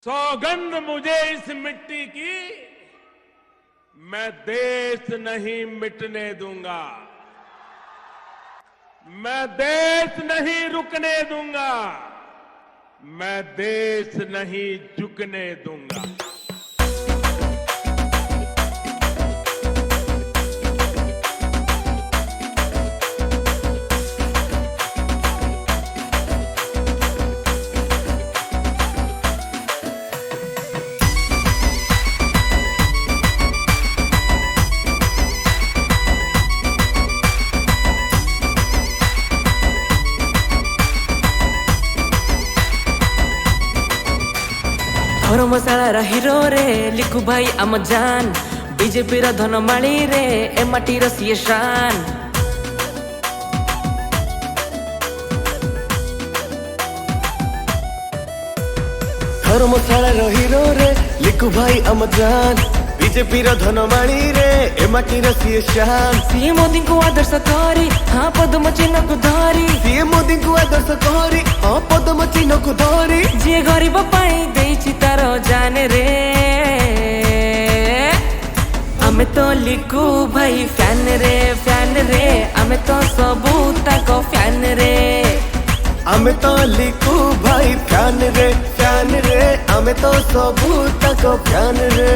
सौगंध मुझे इस मिट्टी की, मैं देश नहीं मिटने दूंगा, मैं देश नहीं रुकने दूंगा, मैं देश नहीं झुकने दूंगा। धर्मशाला हिरो रे लिखु भाई आम जान, बीजेपी धनमाली रे ए माटीर सीए शान। धर्मशाला हिरो रे लिखु भाई आम जान, बीजेपी धनमाली रे ए माटीर सीए शान। सीएम मोदी को आदर्श करी हाँ पद्म चिन्ह को धरी, सीएम मोदी को आदर्श करी हाँ पद्म चिन्ह को धरी, जी गरीब पाई देछि तार जान रे। आमे तो लिखु भाई फैन रे आमे तो सबू ताको फैन रे। आमे तो लिखु भाई फैन रे आमे तो सबू ताको फैन रे।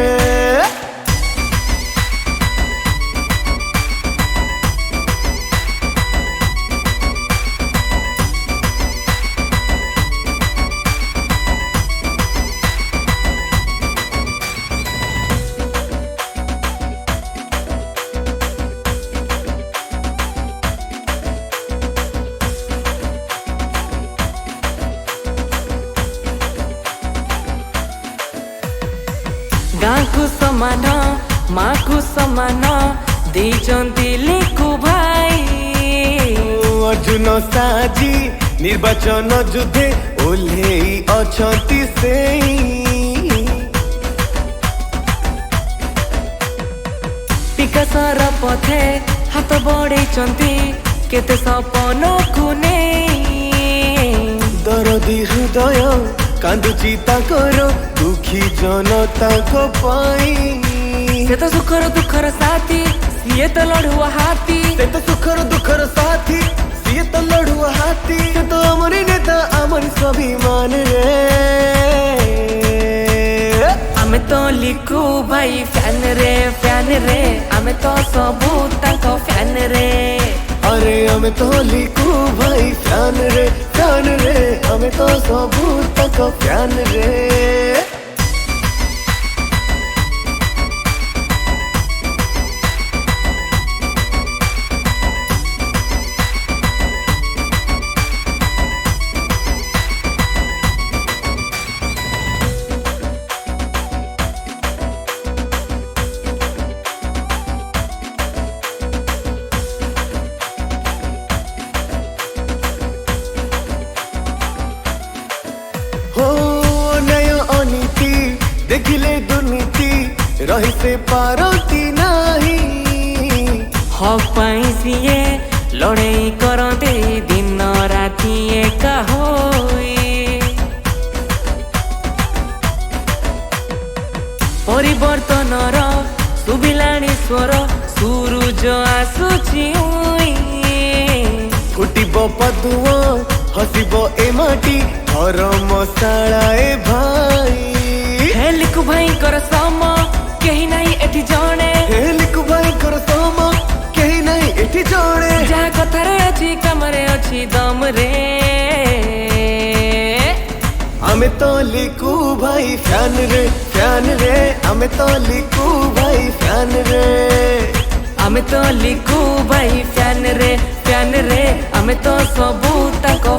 गाँ को समान माँ को समान देइचंती लिखु भाई। अर्जुन साजी निर्वाचन युद्धे ओल्हेई अछंती सेई, विकासर पथे हाथ बढ़ेइचंती केते सपन को नहीं। दरदी हृदय कांदुची ताकर दुखी जनता को पाई। से तो सुखर दुखर साथी सिए तो लड़ुआ हाथी, से तो सुखर दुखर साथी सिए तो लड़ुआ हाथी, से तो अमर नेता अमर स्वाभिमान रे। आमे तो लिखु भाई फैन रे आमे तो सबू ताको फैन रे। अरे आमे तो लिखु भाई फैन रे आमे तो सबू ताको फैन रे। देखिले दुर्नीति रही से पारती नहीं, हक पाई सीए लड़ाई करते दिन राति एका होई। परिवर्तनर सुबिलाणी स्वर सूरज आसुची फुटिब पदुव हसिब ए माटी धर्मशाला ए भाई। हे लिखु भाई कर सम कहीं नहीं एठी जाने, हे लिखु भाई कर सम कहीं नहीं एठी जाने, जहाँ कथारे अच्छी कमरे अच्छी दम रे। आमे तो लिखु भाई फैन रे आमे तो लिखु भाई फैन रे। आमे तो लिखु भाई फैन रे आमे तो सबू ताको